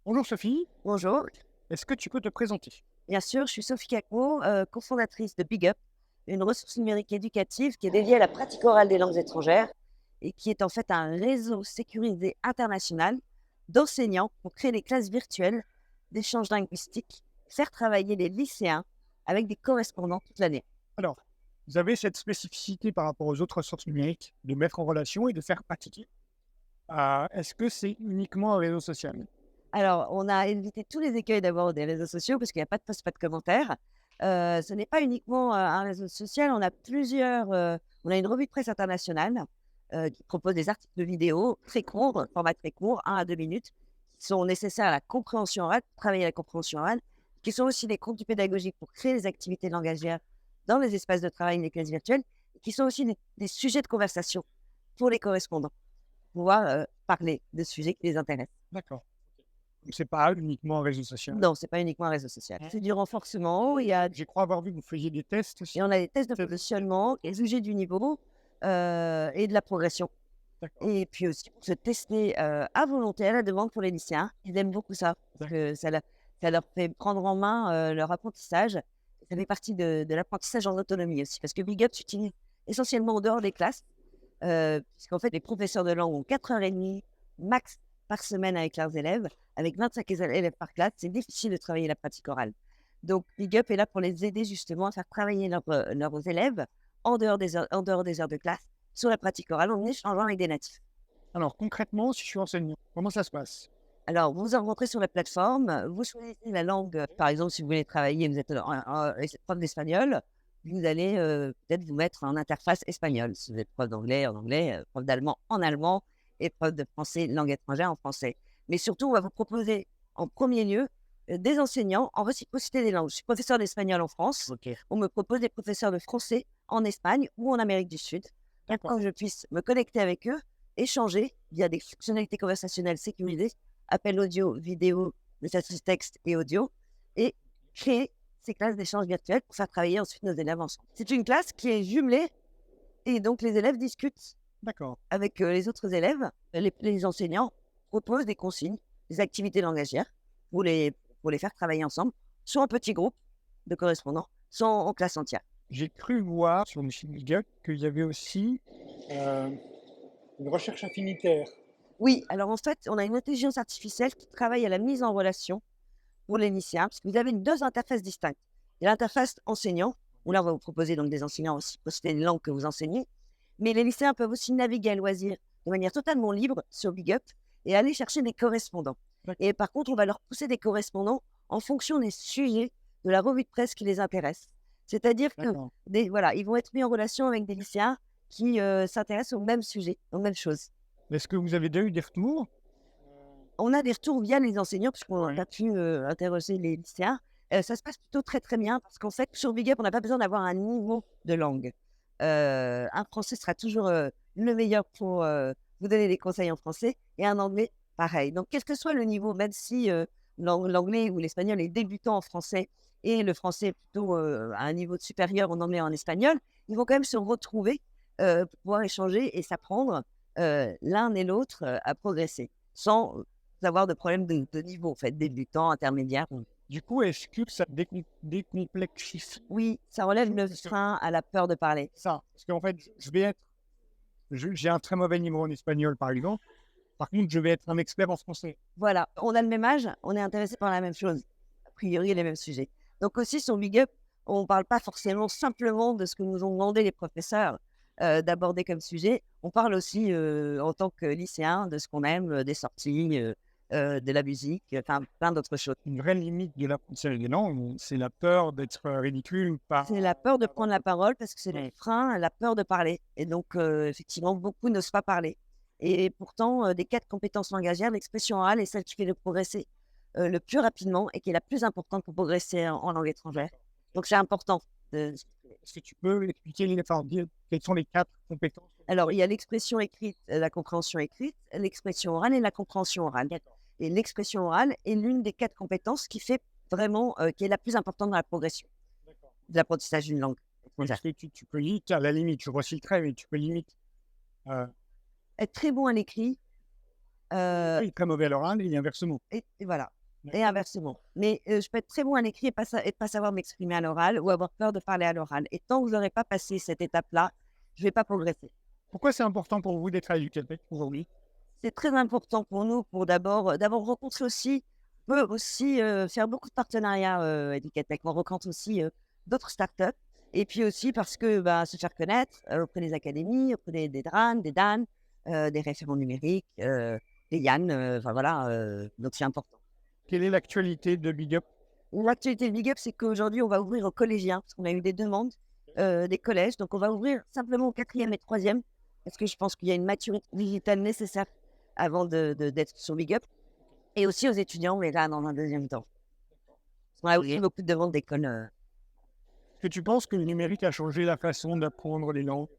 Bonjour Sophie, Bonjour, est-ce que tu peux te présenter? bien sûr, je suis Sophie Cacot, cofondatrice de Big Up, une ressource numérique éducative qui est dédiée à la pratique orale des langues étrangères et qui est en fait un réseau sécurisé international d'enseignants pour créer des classes virtuelles d'échanges linguistiques, faire travailler les lycéens avec des correspondants toute l'année. Alors, vous avez cette spécificité par rapport aux autres ressources numériques de mettre en relation et de faire pratiquer. Est-ce que c'est uniquement un réseau social? Alors, on a évité tous les écueils d'abord des réseaux sociaux parce qu'il n'y a pas de posts, pas de commentaires. Ce n'est pas uniquement, un réseau social, on a une revue de presse internationale, qui propose des articles de vidéo très courts, format très court, 1 à 2 minutes, qui sont nécessaires à la compréhension orale, pour travailler la compréhension orale, qui sont aussi des contenus pédagogiques pour créer des activités langagières dans les espaces de travail et les classes virtuelles, qui sont aussi des sujets de conversation pour les correspondants, pour pouvoir, parler de sujets qui les intéressent. D'accord. Donc c'est pas uniquement un réseau social. Non, c'est pas uniquement un réseau social. C'est du renforcement, il y a Je crois avoir vu que vous faisiez des tests et aussi. on a des tests de C'est positionnement, des jugés du niveau, et de la progression d'accord, et puis aussi pour se tester, à volonté, à la demande pour les lycéens. Ils aiment beaucoup ça parce d'accord. que ça leur fait prendre en main, leur apprentissage. Ça fait partie de l'apprentissage en autonomie aussi parce que Big Up s'utilise essentiellement en dehors des classes, puisqu'en fait les professeurs de langue ont 4 heures et demie max par semaine avec leurs élèves. Avec 25 élèves par classe, c'est difficile de travailler la pratique orale. Donc Big Up est là pour les aider justement à faire travailler leurs élèves en dehors des heures de classe sur la pratique orale en échangeant avec des natifs. Alors concrètement, si je suis enseignant, comment ça se passe? Alors, vous rentrez sur la plateforme, vous choisissez la langue, par exemple, si vous voulez travailler, vous êtes prof d'espagnol, vous allez peut-être vous mettre en interface espagnole. Si vous êtes prof d'anglais, en anglais, prof d'allemand, en allemand, et prof de français, langue étrangère, en français. Mais surtout, on va vous proposer en premier lieu des enseignants en réciprocité des langues. Je suis professeur d'espagnol en France, OK, on me propose des professeurs de français en Espagne ou en Amérique du Sud, pour d'accord. que je puisse me connecter avec eux, échanger via des fonctionnalités conversationnelles sécurisées, appel audio, vidéo, messages texte et audio, et créer ces classes d'échange virtuels pour faire travailler ensuite nos élèves ensemble. C'est une classe qui est jumelée et donc les élèves discutent D'accord. avec les autres élèves. Les enseignants proposent des consignes, des activités langagières pour les faire travailler ensemble, soit en petits groupes de correspondants, soit en classe entière. J'ai cru voir sur le site Google qu'il y avait aussi euh, une recherche affinitaire. Oui, alors en fait, on a une intelligence artificielle qui travaille à la mise en relation pour les lycéens, parce que vous avez 2 interfaces distinctes. Il y a l'interface enseignant, où là, on va vous proposer donc des enseignants aussi pour citer les langues que vous enseignez. Mais les lycéens peuvent aussi naviguer à loisir de manière totalement libre sur Big Up et aller chercher des correspondants. D'accord, Et par contre, on va leur pousser des correspondants en fonction des sujets de la revue de presse qui les intéresse. C'est-à-dire que d'accord. voilà, ils vont être mis en relation avec des lycéens qui s'intéressent au même sujet, aux mêmes choses. Est-ce que vous avez déjà eu des retours? On a des retours via les enseignants, puisqu'on Ouais. a pu, interroger les lycéens. Ça se passe plutôt très, très bien parce qu'en fait, sur Big Up, on n'a pas besoin d'avoir un niveau de langue. Un français sera toujours, le meilleur pour, vous donner des conseils en français et un anglais, pareil. Donc quel que soit le niveau, même si, l'anglais ou l'espagnol est débutant en français et le français est plutôt, à un niveau supérieur en anglais et en espagnol, ils vont quand même se retrouver, pour pouvoir échanger et s'apprendre, l'un et l'autre, à progresser sans avoir de problème de niveau, en fait, débutant, intermédiaire. Du coup, est-ce que ça décomplexifie Oui, ça les relève choses? le Parce que frein à la peur de parler. ça, parce qu'en fait, je vais être j'ai un très mauvais niveau en espagnol, par exemple. Par contre, je vais être un expert en français. Voilà, on a le même âge, on est intéressé par la même chose, a priori les mêmes sujets. Donc aussi sur Big Up, on ne parle pas forcément simplement de ce que nous ont demandé les professeurs, d'aborder comme sujet. On parle aussi, en tant que lycéen, de ce qu'on aime, des sorties, de la musique, enfin plein d'autres choses. Une vraie limite de l'apprentissage des langues, c'est la peur d'être ridicule, C'est la peur de pas avoir prendre la parole parce que c'est le ouais, frein, la peur de parler et donc effectivement, beaucoup n'osent pas parler et pourtant, des 4 compétences langagières, l'expression orale est celle qui fait le progresser, le plus rapidement et qui est la plus importante pour progresser en langue étrangère. d'accord. Donc c'est important de Est-ce que tu peux expliquer enfin, dire quelles sont les 4 compétences? alors il y a l'expression écrite, la compréhension écrite, l'expression orale et la compréhension orale D'accord. et l'expression orale est l'une des 4 compétences qui fait vraiment, qui est la plus importante dans la progression D'accord. de l'apprentissage d'une langue étrangère. Est-ce que tu peux limite, à la limite, je grossis le trait, mais tu peux limite, heu, Être très bon à l'écrit, Euh, Oui, très mauvais à l'oral et inversement. et voilà. Et D'accord. inversement. Mais je peux être très bon à l'écrit et pas savoir m'exprimer à l'oral ou avoir peur de parler à l'oral. Et tant que vous n'aurez pas passé cette étape-là, je ne vais pas progresser. Pourquoi c'est important pour vous d'être à l'UQAP aujourd'hui? C'est très important pour nous pour d'abord rencontrer aussi, on peut aussi faire beaucoup de partenariats Educatech. On rencontre aussi d'autres startups. Et puis aussi parce que bah, se faire connaître auprès des académies, auprès des DRAN, des DAN, des référents numériques, des Yann. Enfin voilà, donc c'est important. Quelle est l'actualité de Big Up? L'actualité de Big Up, c'est qu'aujourd'hui, on va ouvrir aux collégiens, parce qu'on a eu des demandes des collèges. Donc, on va ouvrir simplement au quatrième et troisième, parce que je pense qu'il y a une maturité digitale nécessaire avant d'être sur Big Up. Et aussi aux étudiants, mais là, dans un deuxième temps. On a aussi beaucoup de demandes d'écoles. Est-ce que tu penses que le numérique a changé la façon d'apprendre les langues?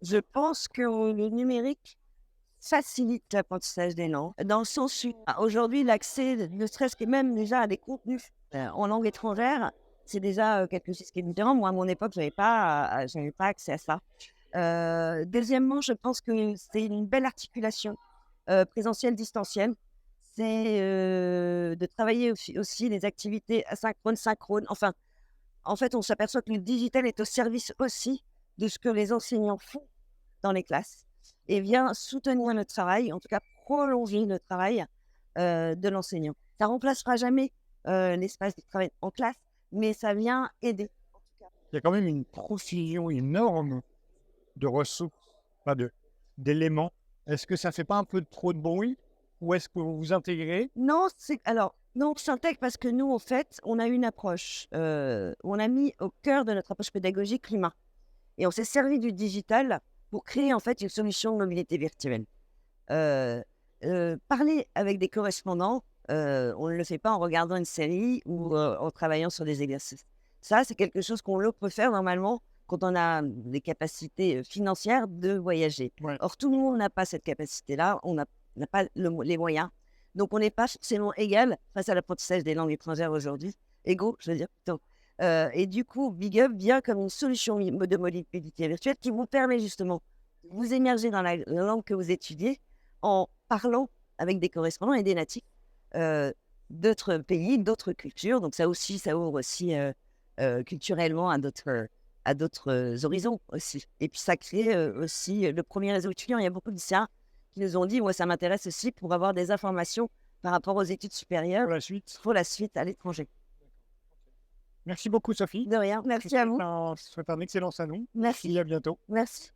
Je pense que le numérique facilite l'apprentissage des langues, dans le sens où aujourd'hui, l'accès, ne serait-ce que même déjà à des contenus en langue étrangère, c'est déjà quelque chose qui est différent. Moi, à mon époque, j'avais pas accès à ça. Deuxièmement, je pense que c'est une belle articulation présentielle, distancielle. C'est de travailler aussi les activités asynchrones, synchrones. Enfin, en fait, on s'aperçoit que le digital est au service aussi de ce que les enseignants font dans les classes et vient soutenir le travail, en tout cas prolonger le travail de l'enseignant. Ça remplacera jamais l'espace de travail en classe, mais ça vient aider. En tout cas. Il y a quand même une profusion énorme de ressources, pas d'éléments. Est-ce que ça fait pas un peu trop de bruit ou est-ce que vous vous intégrez? Non, non, on s'intègre parce que nous, en fait, on a une approche, on a mis au cœur de notre approche pédagogique l'humain. Et on s'est servi du digital pour créer en fait une solution de mobilité virtuelle. Heu Parler avec des correspondants, on ne le fait pas en regardant une série ou en travaillant sur des exercices. Ça, c'est quelque chose qu'on peut faire normalement quand on a des capacités, financières de voyager. Ouais. Or, tout le monde n'a pas cette capacité-là, on n'a pas les moyens. Donc on n'est pas forcément égal face à l'apprentissage des langues étrangères aujourd'hui. Égaux, je veux dire plutôt. Et du coup, Big Up vient comme une solution de mobilité virtuelle qui vous permet justement de vous immerger dans la langue que vous étudiez en parlant avec des correspondants et des natifs d'autres pays, d'autres cultures. Donc ça aussi, ça ouvre aussi culturellement à d'autres horizons aussi. Et puis ça crée aussi le premier réseau étudiant. Il y a beaucoup de lycéens qui nous ont dit, moi ça m'intéresse aussi pour avoir des informations par rapport aux études supérieures Pour la suite. pour la suite à l'étranger. Merci beaucoup, Sophie. De rien, merci à vous. Je te souhaite un excellent salon. Merci, Et à bientôt. merci.